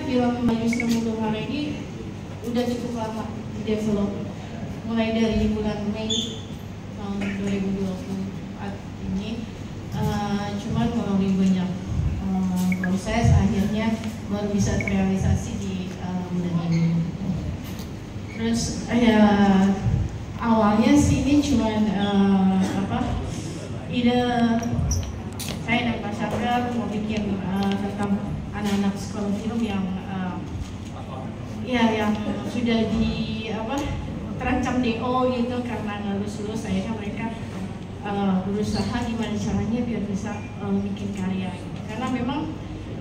film Yusra Mudahara ini udah cukup lama develop, mulai dari bulan Mei tahun 2024 ini. Cuman melalui banyak proses akhirnya baru bisa terrealisasi di bulan ini. Terus ya awalnya sih ini cuman ide saya dan Pak Syafril mau bikin tentang anak-anak sekolah film yang yang sudah terancam DO gitu karena nggak lulus. Akhirnya mereka berusaha gimana caranya biar bisa bikin karya gitu. Karena memang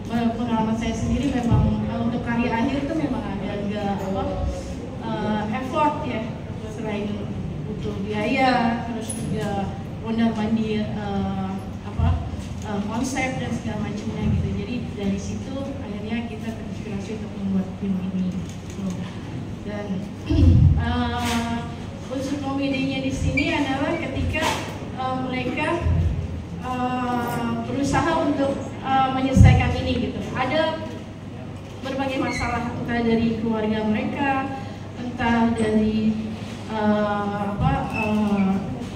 pengalaman saya sendiri memang untuk karya akhir itu memang agak effort ya, selain butuh biaya, terus juga mondar-mandir konsep dan segala macamnya gitu. Jadi dari situ akhirnya kita terinspirasi untuk membuat film ini gitu. Dan unsur komedinya di sini adalah ketika mereka berusaha untuk menyelesaikan ini gitu. Ada berbagai masalah, entah dari keluarga mereka, entah dari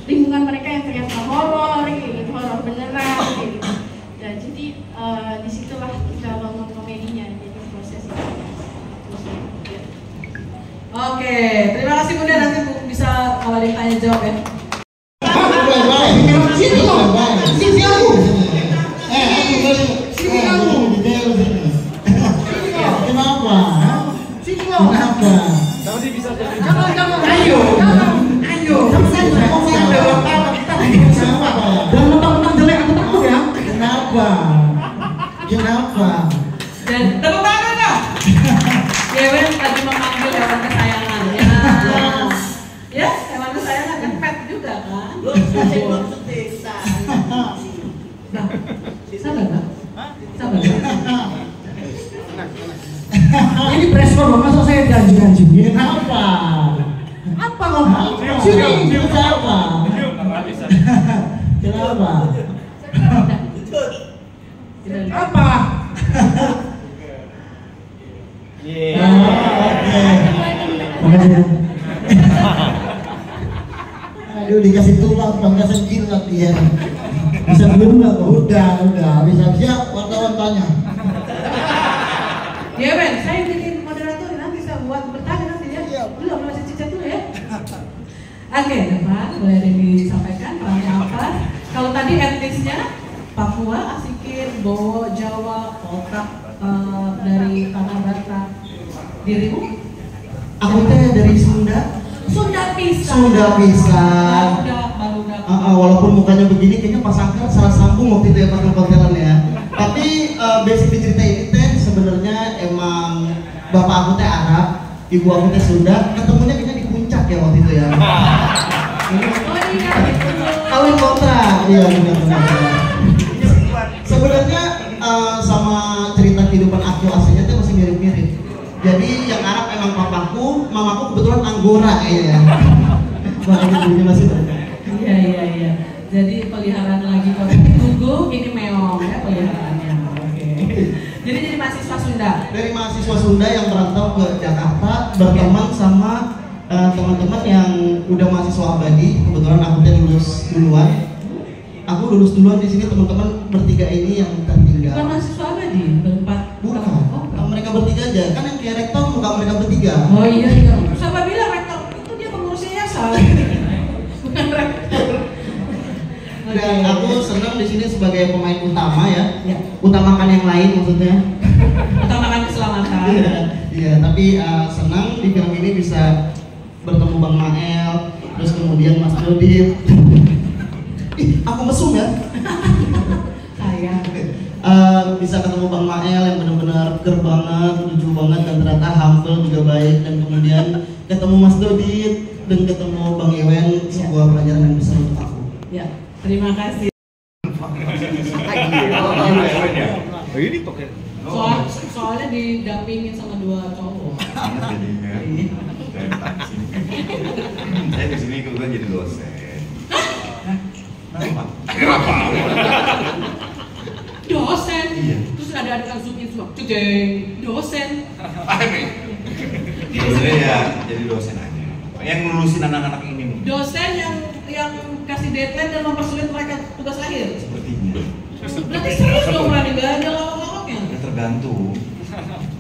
lingkungan mereka yang ternyata horor, gitu, horor beneran, gitu. Dan jadi disitulah kita bangun komedinya, jadi proses itu. Oke, terima kasih Bunda, nanti bisa kalau ada yang tanya jawab ya. Kenapa? Dan tepuk tangan dong. Dewen lagi memanggil hewan kesayangannya. Ya, hewan kesayangan kan pet juga kan. Belum syuting. Sabar nggak? Sabar. Ini preskon loh, masa saya janji-janji. Kenapa? Apa ngomong? Sini, kenapa? Kenapa? Apa? Aduh, dikasih tulang, pangkasan jilat dia. Bisa belum nggak? Udah, bisa wartawan tanya. Ya Ben, saya bikin moderator nanti bisa buat bertanya nanti ya. Belum masih cicat dulu ya. Oke, Pak, boleh disampaikan perannya apa? Kalau tadi etnisnya Papua, Asikir, Bowo, Jawa, Otak, dari Tanah Batak. Dirimu? Aku teh dari Sunda. Sunda Pisang. Sunda Pisang. Walaupun mukanya begini, kayaknya Pak Sangkar salah sambung waktu itu ya pakai-pakelan ya. Tapi basic cerita ini teh sebenarnya emang bapak aku teh Arab, ibu aku teh Sunda. Ketemunya kayaknya di puncak ya waktu itu ya. Kawin kontrak, iya benar-benar. Sebenarnya sama cerita kehidupan aku aslinya tuh masih mirip-mirip. Jadi yang Arab emang papaku, mamaku kebetulan Anggora kayaknya ya. Wah, ini dulunya masih banyak. Iya. Jadi peliharaan lagi kalau ini Gugu, ini Meong ya peliharaannya. Oke. Jadi mahasiswa Sunda. Dari mahasiswa Sunda yang merantau ke Jakarta berteman sama teman-teman yang udah mahasiswa abadi. Kebetulan aku teh lulus duluan. Aku lulus duluan di sini, teman-teman bertiga ini yang tertinggal. Bukan mahasiswa abadi, berempat. Bukan. Mereka bertiga aja. Kan yang kayak rektor muka mereka bertiga. Oh iya. Siapa bilang rektor? Itu dia pengurus yayasan. Bukan rektor. Dan aku senang di sini sebagai pemain utama ya. Utamakan yang lain maksudnya. Utamakan keselamatan. Iya, tapi senang di film ini bisa bertemu Bang Mael, terus kemudian Mas Dodit. Aku mesum ya. Sayang. Bisa ketemu Bang Mael yang benar-benar ger banget, lucu banget, dan ternyata humble juga baik. Dan kemudian ketemu Mas Dodit dan ketemu Bang Iwen, sebuah pelajaran yang besar untuk aku. Ya, terima kasih. Soalnya didampingin sama dua cowok. Saya di sini kebetulan jadi dosen. Kenapa? Dosen? Iya. Terus Terus ada insuk dosen. Sebenarnya ya jadi dosen aja. Yang lulusin anak-anak ini. Dosen yang kasih deadline dan mempersulit mereka tugas akhir. Sepertinya. Berarti serius dong berani, nggak ada lawak-lawaknya. Ya tergantung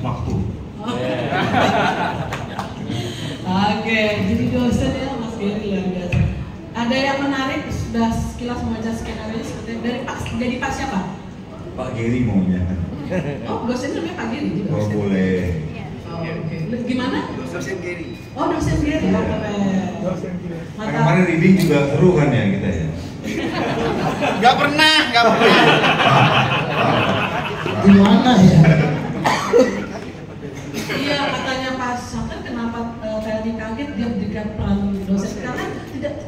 waktu. Oke, jadi dosen ya Mas Gary luar biasa. Ada yang menarik sudah sekilas membaca skenario seperti dari Pak siapa? Pak Gary maunya. Oh, dosennya namanya Pak Gary juga. Oh boleh. Oh, oke. Gimana? Dosen Gary. Oh, dosen Gary. Oh, keren. Karena kemarin reading juga seru kan ya kita ya. Gak pernah. Gimana ya? Iya, katanya Pak Sangkar kenapa TNI kaget dia berikan peran dosen karena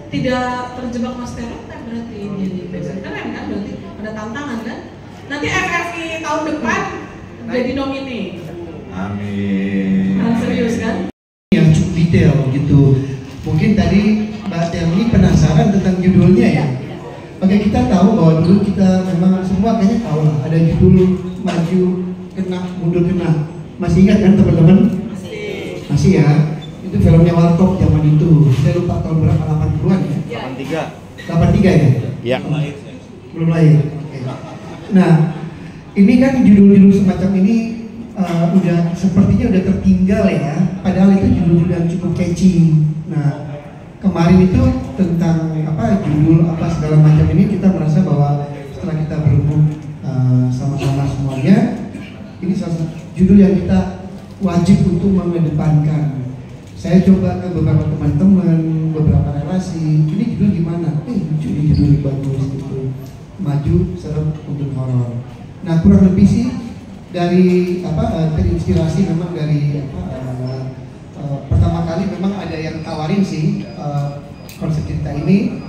tidak terjebak mas stereotip berarti jadi dosen keren kan, berarti ada tantangan kan. Nanti FFI tahun depan jadi nomine. Amin. Serius kan? Yang cukup detail gitu. Mungkin tadi Mbak Telmi penasaran tentang judulnya ya. Oke, kita tahu bahwa dulu kita memang semua kayaknya tahu lah ada judul maju kena mundur kena. Masih ingat kan teman-teman? Masih ya. Itu filmnya Warkop zaman itu. Saya lupa tahun berapa, 80-an ya? 83 ya? Iya. Belum lahir. Oke. Nah, ini kan judul-judul semacam ini udah sepertinya udah tertinggal ya. Padahal itu judul-judul yang cukup catchy. Nah, kemarin itu tentang judul segala macam ini kita merasa bahwa setelah kita berhubung sama-sama semuanya, ini salah satu judul yang kita wajib untuk mengedepankan. Saya coba ke beberapa teman-teman, beberapa relasi, ini judul gimana? Lucu, ini judul bagus gitu. Maju, serem, untuk horor. Nah, kurang lebih sih dari terinspirasi memang dari pertama kali memang ada yang tawarin sih konsep cerita ini,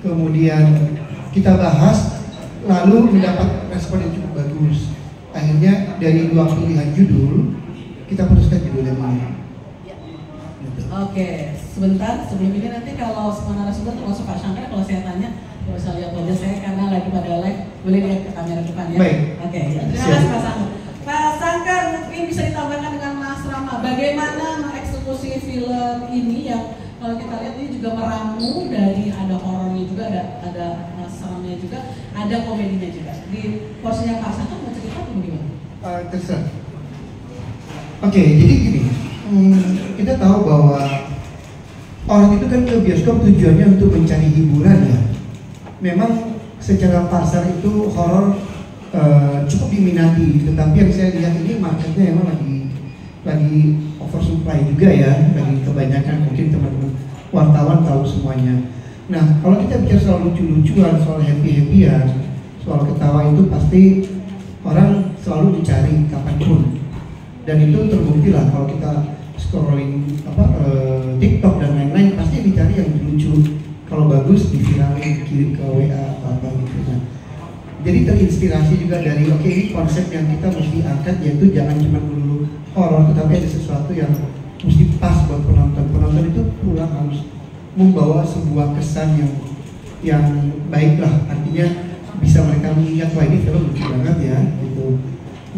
kemudian kita bahas, lalu mendapat respon yang cukup bagus. Akhirnya dari 2 pilihan judul kita putuskan judul yang ini. Oke, sebentar sebelum ini nanti kalau semua narasumber termasuk Pak Sangkar, kalau saya tanya, kalau saya lihat wajah saya karena lagi pada live, boleh lihat ke kamera depan ya. Baik. Oke, terima kasih Pak Sangkar. Pak Sangkar mungkin bisa ditambahkan dengan Mas Rama, bagaimana mengeksekusi film ini yang kalau kita lihat ini juga meramu dari ada horornya juga, ada seramnya juga, ada komedinya juga. Di porsinya Pak Sangkar mau cerita atau bagaimana? Terserah. Oke, jadi gini, kita tahu bahwa orang itu kan ke bioskop tujuannya untuk mencari hiburan ya. Memang secara pasar itu horor cukup diminati, tetapi yang saya lihat ini marketnya emang lagi oversupply juga ya, lagi kebanyakan, mungkin teman-teman wartawan tahu semuanya. Nah, kalau kita bicara soal lucu-lucuan, soal happy-happyan, soal ketawa itu pasti orang selalu dicari kapanpun, dan itu terbukti lah kalau kita scrolling TikTok dan lain-lain, pasti dicari yang lucu. Kalau bagus diviralin, kirim ke WA apa gitu kan. Jadi terinspirasi juga dari ini konsep yang kita mesti angkat, yaitu jangan cuma dulu horor, tetapi ada sesuatu yang mesti pas buat penonton. Penonton itu pulang harus membawa sebuah kesan yang baik lah, artinya bisa mereka mengingat wah ini film lucu banget ya gitu.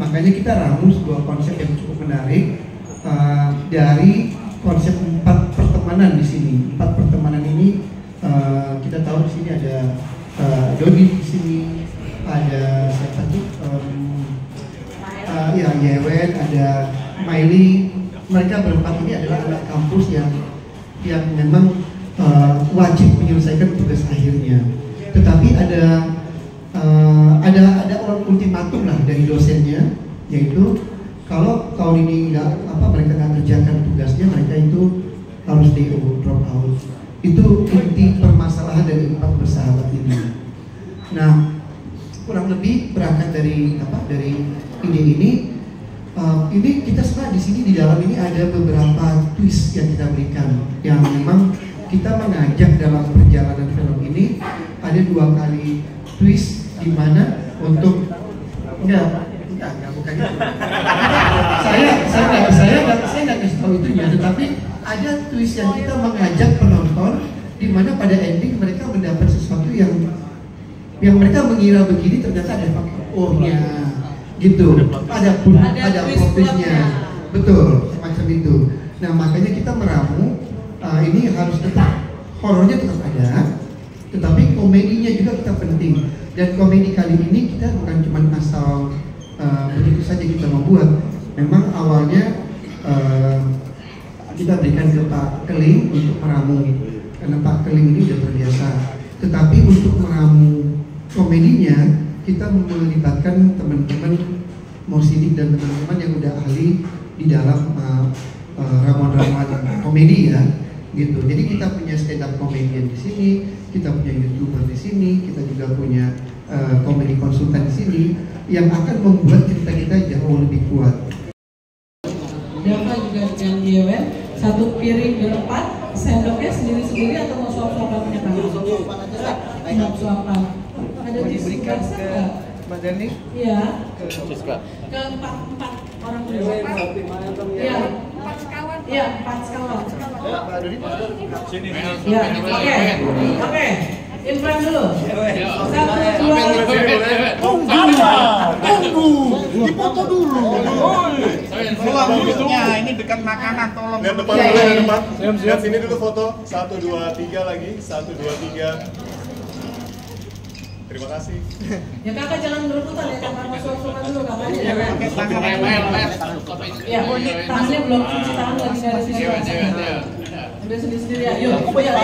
Makanya kita ramu sebuah konsep yang cukup menarik dari konsep 4 pertemanan di sini. 4 pertemanan ini kita tahu di sini ada Dodi di sini, ada siapa tuh? Yewen, ada Miley. Mereka berempat ini adalah anak kampus yang memang wajib menyelesaikan tugas akhirnya. Tetapi ada ultimatum lah dari dosennya, yaitu kalau tahun ini mereka nggak kerjakan tugasnya, mereka itu harus DO, drop out. Itu inti permasalahan dari 4 bersahabat ini. Nah, kurang lebih berangkat dari ide ini. Ini kita sebenarnya di sini di dalam ini ada beberapa twist yang kita berikan, yang memang kita mengajak dalam perjalanan film ini ada 2 kali twist di mana untuk enggak bukan itu. saya nggak kasih tahu itunya, tetapi ada twist yang kita mengajak penonton di mana pada ending mereka mendapat sesuatu yang mereka mengira begini, ternyata ada faktor ohnya gitu. Ada plot twistnya, plotnya. betul, semacam itu. Nah makanya kita meramu ini harus tetap horornya tetap ada, tetapi komedinya juga kita penting. Dan komedi kali ini kita bukan cuma asal begitu saja kita membuat. Memang awalnya kita berikan ke Pak Keling untuk meramu, karena Pak Keling ini sudah terbiasa. Tetapi untuk meramu komedinya kita melibatkan teman-teman Morsidik dan teman-teman yang udah ahli di dalam ramuan-ramuan komedi ya, gitu. Jadi kita punya stand up comedian di sini, kita punya YouTuber di sini, kita juga punya komedi konsultan di sini yang akan membuat cerita kita jauh lebih kuat. Dava juga dengan Yewen, satu piring berempat, sendoknya sendiri-sendiri atau mau suap-suapan punya tangan? Mau suapan. Ada diberikan ke Mbak Dani? Iya. Ke empat orang dulu. Iya. 4 sekawan. Iya, 4 sekawan. Iya, oke. In front dulu. 1, 2, Tunggu, dipoto dulu. Ini dekat makanan, tolong. Lihat depan dulu, lihat depan. Lihat sini dulu foto. 1, 2, 3 lagi. 1, 2, 3. Terima kasih. Ya kakak jangan berebutan ya, kakak mau suap-suapan dulu kakaknya. Ya, tangannya belum cuci tangan lagi dari sini. Udah sendiri-sendiri ya. Yuk, yuk.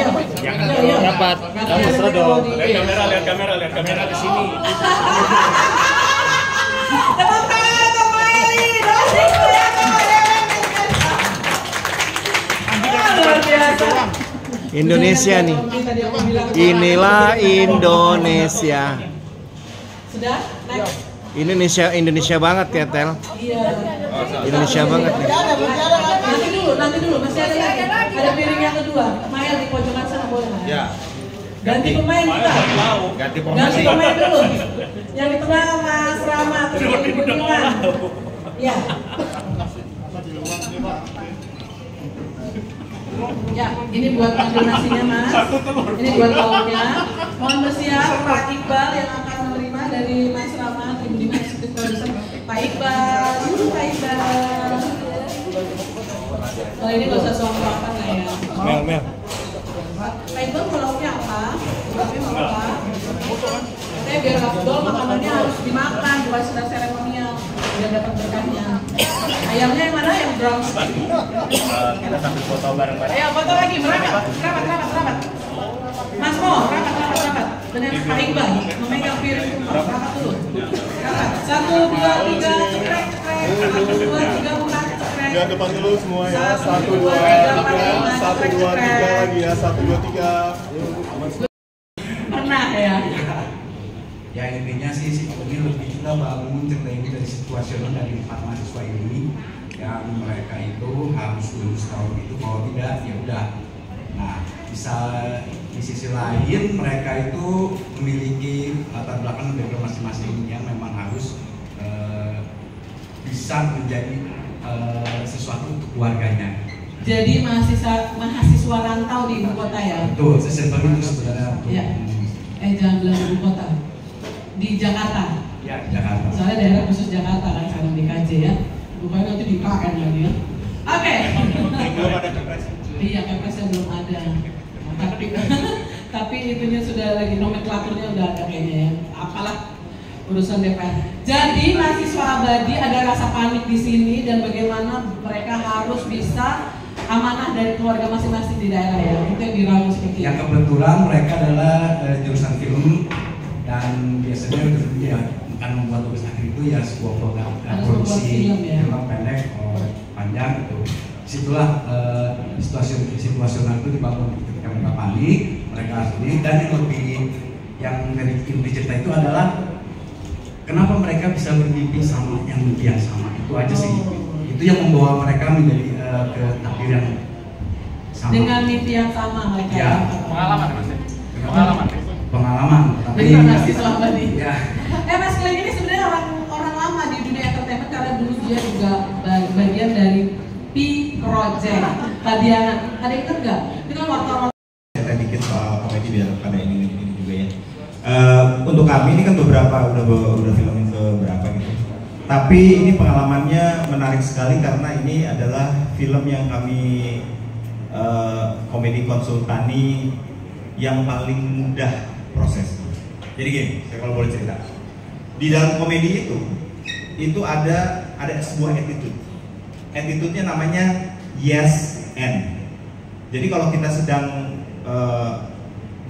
Rapat. Kamu serodot. Lihat kamera di sini. Tepuk tangan untuk Maeli. Luar biasa. Indonesia nih. Inilah Indonesia. Sudah? Next. Indonesia banget ya, Tel. Iya. Indonesia banget nih. Nanti dulu, masih ada lagi. Ada piring yang kedua. Mael di pojokan sana boleh nggak? Ya. Ganti pemain kita. Ganti Ganti formasi. pemain dulu. Yang di tengah Mas Rama, terus Ibu Iman. Ya. Ya, ini buat donasinya Mas. Ini buat lauknya. Mohon bersiap Pak Iqbal yang akan menerima dari Mas Rama, Ibu Iman, Eksekutif Produser. Pak Iqbal, Pak Iqbal. Kalau ini nggak usah suap-suapan lah ya. Mel. Pak Iqbal mau lauknya apa? Lauknya mau apa? Katanya biar afdol makanannya harus dimakan, bukan sudah seremonial. Biar dapat berkahnya. Ayamnya yang mana? Yang brown stick. Kita sambil foto bareng-bareng. Ayo foto lagi, merapat. Mas Mo, rapat. Dengan Pak Iqbal, memegang piring tumpah. Rapat dulu. Rapat. 1, 2, 3, cekrek. 1, 2, 3, 4, cekrek. Lihat depan dulu semua ya. 1, 2, 3. 1, 2, 3 lagi ya. 1, 2, 3. Pernah ya? Ya intinya sih ini lebih kita bangun cerita ini dari situasional dari 4 mahasiswa ini yang mereka itu harus lulus tahun itu, kalau tidak ya udah. Nah, bisa di sisi lain mereka itu memiliki latar belakang background masing-masing yang memang harus bisa menjadi sesuatu untuk keluarganya. Jadi mahasiswa rantau di ibu kota ya? Betul, sesimpel itu sebenarnya. Ya. Jangan bilang ibu kota. Di Jakarta. Ya, Jakarta. Soalnya daerah khusus Jakarta kan sekarang di KJ ya. Bukannya nanti di KN lagi ya. Oke. Belum ada kepres. Iya, kepresnya belum ada. Tapi itunya sudah lagi, nomenklaturnya udah ada kayaknya ya. Apalah urusan DPR. Jadi mahasiswa abadi ada rasa panik di sini dan bagaimana mereka harus bisa amanah dari keluarga masing-masing di daerah ya. Itu yang diramu seperti Yang itu. kebetulan mereka adalah jurusan film dan biasanya ya bukan membuat tugas akhir itu ya sebuah program produksi film pendek panjang itu. Disitulah situasional itu dibangun ketika mereka panik, mereka asli, dan yang lebih yang dari inti cerita itu adalah kenapa mereka bisa bermimpi sama yang mimpi yang sama, itu aja sih. Itu yang membawa mereka menjadi ke takdir yang sama. Dengan mimpi yang sama mereka. Ya. Pengalaman Mas. Pengalaman. Tapi mahasiswa abadi. Ya. Mas Glenn ini sebenarnya orang lama di dunia entertainment karena dulu dia juga bagian dari P Project. Tadiana, ada ingat nggak? Itu kan wartawan. Cerita dikit soal komedi biar pada ini juga ya. Untuk kami ini kan udah filmin ke berapa gitu. Tapi ini pengalamannya menarik sekali karena ini adalah film yang kami komedi konsultani yang paling mudah proses. Jadi gini, saya kalau boleh cerita. Di dalam komedi itu ada sebuah attitude. Attitude-nya namanya yes and. Jadi kalau kita sedang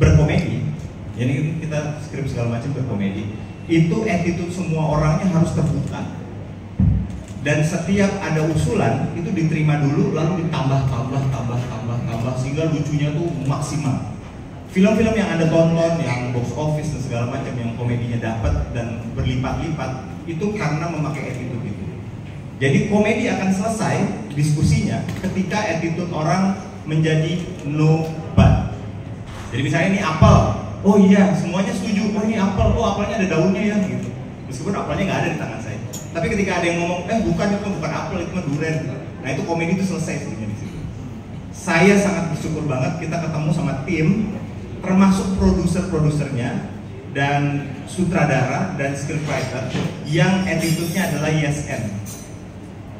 berkomedi, jadi kita skrip segala macam berkomedi, itu attitude semua orangnya harus terbuka. Dan setiap ada usulan itu diterima dulu, lalu ditambah sehingga lucunya tuh maksimal. Film-film yang Anda tonton, yang box office dan segala macam, yang komedinya dapat dan berlipat-lipat, itu karena memakai attitude itu. Jadi komedi akan selesai diskusinya ketika attitude orang menjadi no but. Jadi misalnya ini apel, oh iya semuanya setuju, oh ini apel, oh apelnya ada daunnya ya gitu. Meskipun apelnya nggak ada di tangan saya. Tapi ketika ada yang ngomong, bukan itu bukan apel, itu mah durian. Nah itu komedi itu selesai sebenarnya di situ. Saya sangat bersyukur banget kita ketemu sama tim, termasuk produser-produsernya dan sutradara dan scriptwriter yang attitude-nya adalah yes and.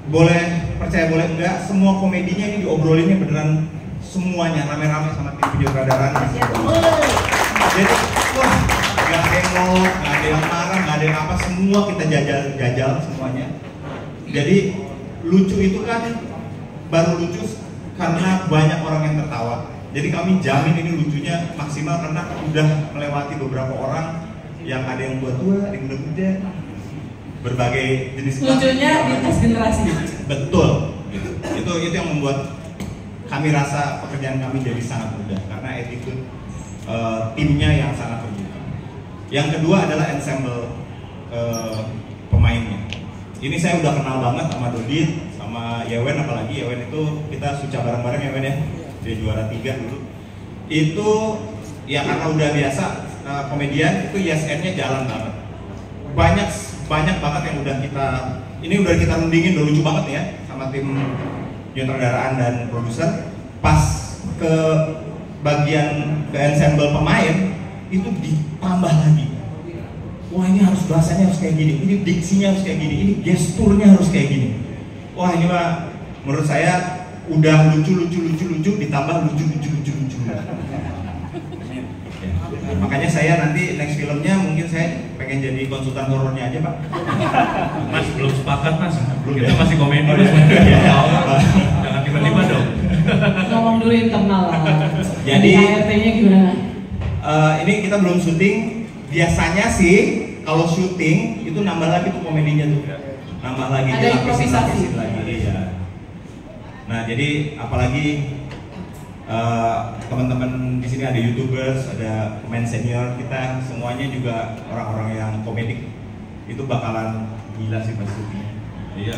Boleh percaya boleh enggak, semua komedinya ini diobrolinnya beneran semuanya rame-rame sama tim penyutradaraan. Jadi wah, nggak ada yang ngomong, nggak ada yang marah, nggak ada yang apa, semua kita jajal semuanya. Jadi lucu itu kan baru lucu karena banyak orang yang tertawa. Jadi kami jamin ini lucunya maksimal karena udah melewati beberapa orang yang ada yang tua, ada yang muda-muda, berbagai jenis. Lucunya lintas generasi. Betul. Itu yang membuat kami rasa pekerjaan kami jadi sangat mudah karena attitude timnya yang sangat terbuka. Yang kedua adalah ensemble pemainnya. Ini saya udah kenal banget sama Dodit, sama Yewen, apalagi Yewen itu kita suca bareng-bareng Yewen ya. Dia juara 3 dulu. Itu ya karena udah biasa komedian itu YSN-nya jalan banget. Banyak banget yang udah kita rundingin, udah lucu banget ya sama tim penyutradaraan dan produser. Pas ke bagian ke ensemble pemain itu ditambah lagi. Wah ini harus bahasanya harus kayak gini, ini diksinya harus kayak gini, ini gesturnya harus kayak gini. Wah ini mah menurut saya udah lucu ditambah lucu. Ya. Makanya saya nanti next filmnya mungkin saya pengen jadi konsultan horornya aja Pak. Mas belum sepakat Mas, belum kita ya? masih komedi Mas. Jangan tiba-tiba dong. Ngomong dulu internal lah. Jadi KRT-nya gimana? Ini kita belum syuting. Biasanya sih kalau syuting itu nambah lagi tuh komedinya tuh, nambah lagi, ada improvisasi lagi. Iya. Nah jadi apalagi teman-teman di sini ada YouTubers, ada pemain senior kita, semuanya juga orang-orang yang komedik, itu bakalan gila sih pas syuting. Iya.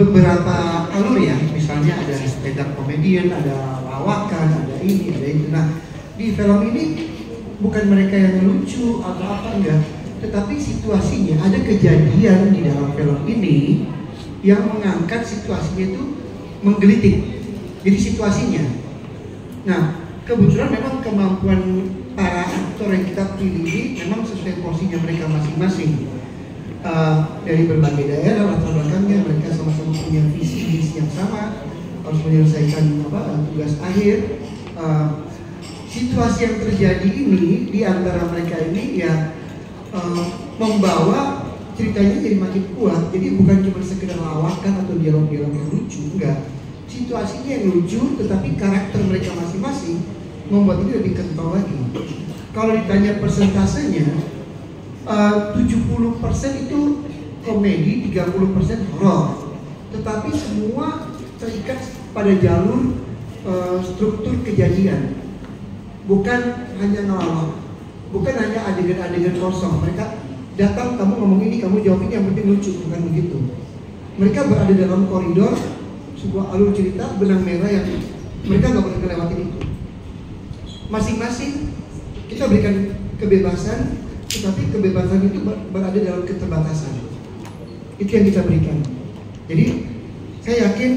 Beberapa alur ya, misalnya ada stand up comedian, ada lawakan, ada ini, ada itu. Nah di film ini bukan mereka yang lucu atau apa enggak, tetapi situasinya ada kejadian di dalam film ini yang mengangkat situasinya itu menggelitik. Jadi situasinya. Nah, kebetulan memang kemampuan para aktor yang kita pilih ini memang sesuai porsinya mereka masing-masing. Dari berbagai daerah, latar belakangnya mereka sama-sama punya visi yang sama, harus menyelesaikan tugas akhir. Situasi yang terjadi ini di antara mereka ini ya membawa ceritanya jadi makin kuat. Jadi bukan cuma sekedar lawakan atau dialog-dialog yang lucu, enggak. Situasinya yang lucu, tetapi karakter mereka masing-masing membuat ini lebih kental lagi. Kalau ditanya persentasenya, 70% itu komedi, 30% horor. Tetapi semua terikat pada jalur struktur kejadian. Bukan hanya ngelawak, bukan hanya adegan-adegan kosong. Mereka datang, kamu ngomong ini, kamu jawab ini, yang penting lucu, bukan begitu. Mereka berada dalam koridor sebuah alur cerita benang merah yang mereka nggak boleh melewati itu. Masing-masing kita berikan kebebasan, tetapi kebebasan itu berada dalam keterbatasan. Itu yang kita berikan. Jadi saya yakin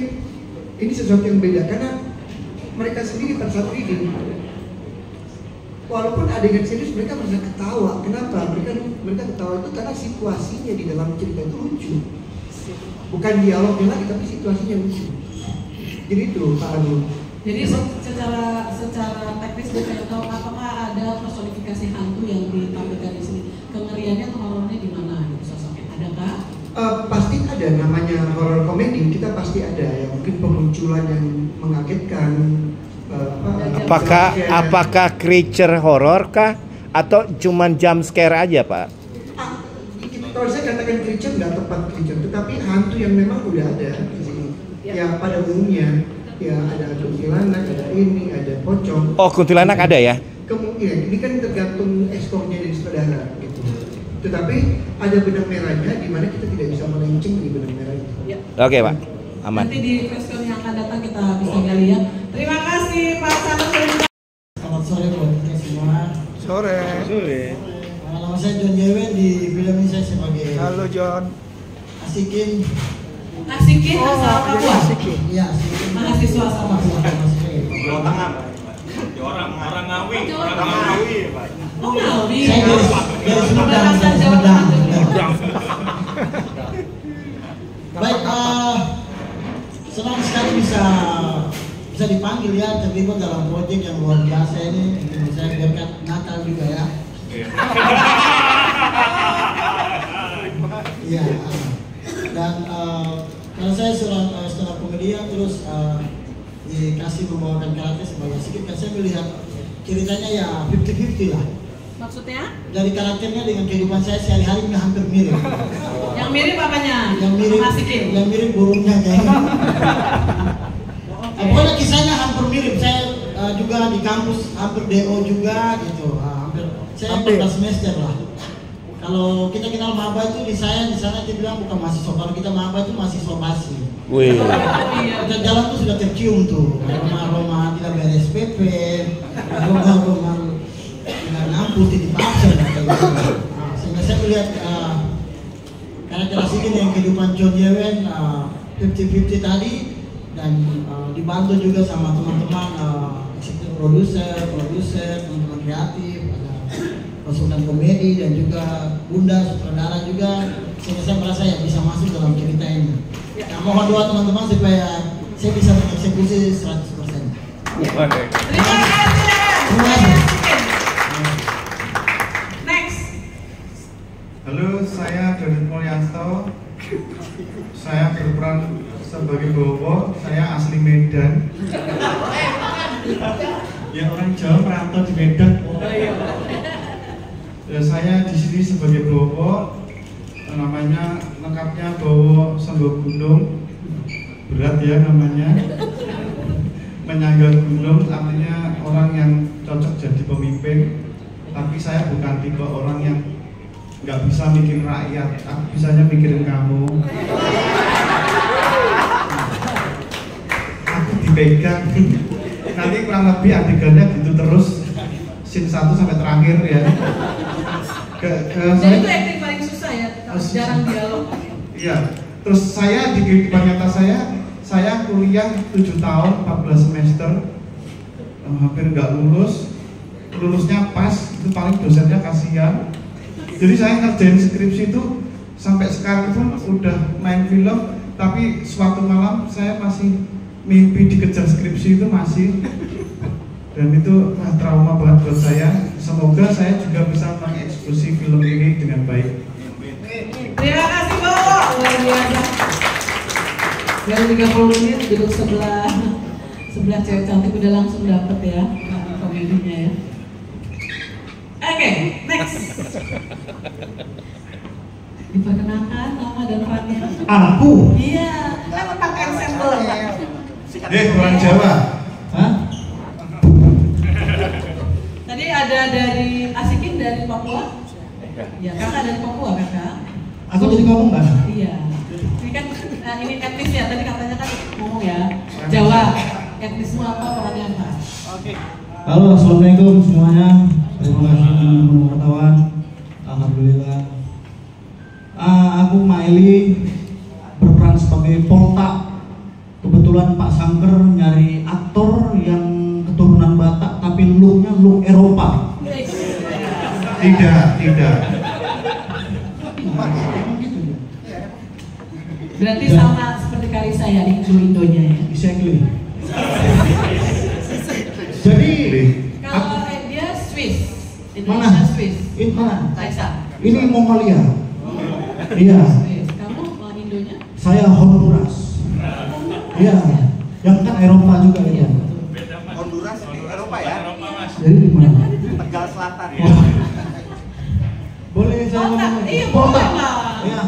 ini sesuatu yang beda karena mereka sendiri pada saat reading walaupun adegan serius mereka bisa ketawa. Kenapa? Mereka ketawa itu karena situasinya di dalam cerita itu lucu. Bukan dialognya lagi, tapi situasinya lucu. Jadi itu Pak Agung. Jadi secara teknis bisa tahu apakah ada personifikasi hantu yang ditampilkan di sini. Kengeriannya atau horornya di mana gitu sosoknya? Adakah? Pasti ada, namanya horror komedi, kita pasti ada ya, mungkin pemunculan yang mengagetkan. Apakah creature horror kah atau cuman jump scare aja, Pak? Kalau saya katakan creature nggak tepat creature, tetapi hantu yang memang udah ada di sini. Ya pada umumnya, ya ada kuntilanak, ada ini, ada pocong. Oh, kuntilanak ada ya? Kemungkinan ini kan tergantung ekskornya dari saudara gitu. Tetapi ada benang merahnya di mana kita tidak bisa melenceng di benang merah itu. Ya. Oke, Pak. Aman. Nanti di question yang akan datang kita bisa gali ya. Terima kasih Pak Selamat. Selamat sore buat kita semua. Sore. Nama saya John Yewen, di film ini saya sebagai. Halo John. Asikin. Asikin asal Papua. Iya, Asikin. Mahasiswa asal Papua. Jawa Tengah. Orang Ngawi. Pak. Oh, Ngawi. Saya dari Sumedang. Baik, senang sekali bisa dipanggil ya, terlibat dalam proyek yang luar biasa ini. Saya berkat Natal juga ya. Iya. Dan kalau saya setelah komedian terus dikasih membawakan karakter sebagai Asikin, kan saya melihat ceritanya ya 50-50 lah. Maksudnya? Dari karakternya dengan kehidupan saya sehari-hari hampir mirip. Yang mirip apanya? Yang mirip Asikin. Yang mirip burungnya kayaknya. Pokoknya kisahnya hampir mirip. Saya juga di kampus hampir DO juga gitu. Saya 14 semester lah. Kalau kita kenal maba itu di sana kita bilang bukan mahasiswa. Kalau kita maba itu mahasiswa basi. Wih. Kita jalan tuh sudah tercium tuh. Aroma tidak beres PP, aroma tidak ngampus di absen. Sehingga saya melihat karakter Asikin yang kehidupan John Yewen 50-50 tadi, dan dibantu juga sama teman-teman produser, teman-teman kreatif, ada konsultan komedi dan juga bunda sutradara juga, sehingga saya merasa ya bisa masuk dalam cerita ini. Nah, mohon doa teman-teman supaya saya bisa mengeksekusi 100%. Terima kasih. Next. Halo, saya Dodi Mulyanto. Saya berperan sebagai Bowo. Saya asli Medan. Ya, orang Jawa merantau di Medan. Ya, saya di sini sebagai Bowo. Namanya lengkapnya Bowo Senggo Gunung. Berat ya namanya. Menyangga gunung, artinya orang yang cocok jadi pemimpin. Tapi saya bukan tipe orang yang nggak bisa mikirin rakyat, aku bisanya mikirin kamu. Aku dipegang. Nanti kurang lebih adegannya gitu terus, scene 1 sampai terakhir ya. Jadi itu acting paling susah ya, jarang dialog. Iya, terus saya di kehidupan nyata saya kuliah 7 tahun, 14 semester, hampir nggak lulus. Lulusnya pas, itu paling dosennya kasihan. Jadi saya ngerjain skripsi itu sampai sekarang pun udah main film, tapi suatu malam saya masih mimpi dikejar skripsi itu masih. Dan itu trauma banget buat saya. Semoga saya juga bisa mengeksekusi film ini dengan baik. Terima kasih Bu, luar biasa. Dari 30 menit duduk sebelah cewek cantik udah langsung dapet ya komedinya ya. Oke, next. Diperkenalkan nama dan perannya. Aku? Iya, lewat pakai ensemble. Orang Jawa. Hah? Tadi ada dari Asikin dari Papua. Ya, kakak dari Papua kakak. Aku jadi ngomong kan? Iya. Ini kan ini etnis ya, tadi katanya kan ngomong ya. Jawa. Etnismu apa, perannya apa? Oke. Halo, assalamualaikum semuanya. Terima kasih teman-teman wartawan. Alhamdulillah. Aku Maili berperan sebagai Polta. Kebetulan Pak Sangker nyari aktor yang keturunan Batak tapi look-nya look Eropa. Tidak. Berarti sama seperti kali saya Indo-Indonya ya. Exactly. Jadi Kalau dia Swiss, mana? Indonesia Swiss. Ini mana? Texas. Ini Mongolia. Iya. Swiss. Kamu Indonya? Saya Honduras. Iya. Yang kan Eropa juga ya. Honduras di Eropa ya? Jadi di mana? Tegal Selatan. Boleh saya ngomong? Iya, Poltak. boleh lah. Iya.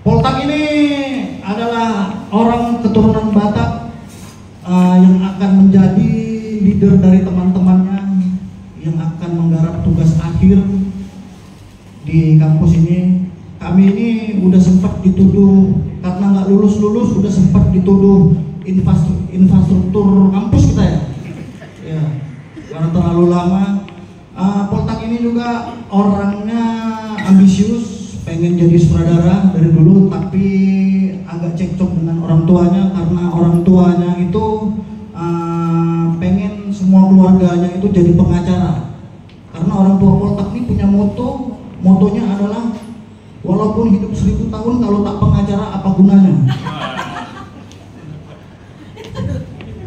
Poltak ini adalah orang keturunan Batak yang akan menjadi leader dari teman-temannya yang akan menggarap tugas akhir di kampus ini. Kami ini udah sempat dituduh karena nggak lulus udah sempat dituduh infrastruktur kampus kita ya karena terlalu lama. Poltak ini juga orangnya ambisius, pengen jadi sutradara dari dulu, tapi agak cekcok dengan orang tuanya karena orang tuanya itu pengen semua keluarganya itu jadi pengacara. Karena orang tua Poltak ini punya motonya adalah walaupun hidup 1000 tahun kalau tak pengacara apa gunanya.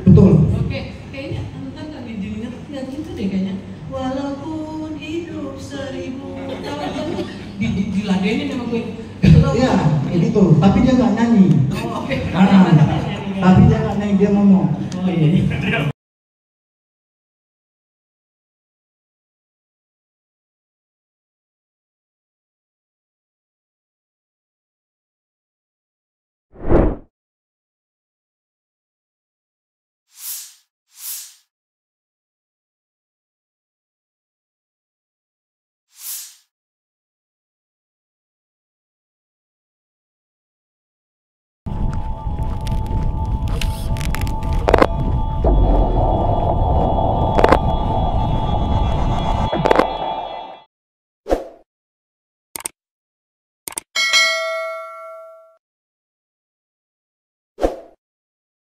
Betul. Oke, kayaknya ntar lagi diingat nggak gitu deh kayaknya. Walaupun hidup 1000 tahun diladenin sama gue. Iya, itu. Tapi dia nggak nyanyi. Oh, oke. Tapi dia nggak nyanyi, dia ngomong. Oh iya.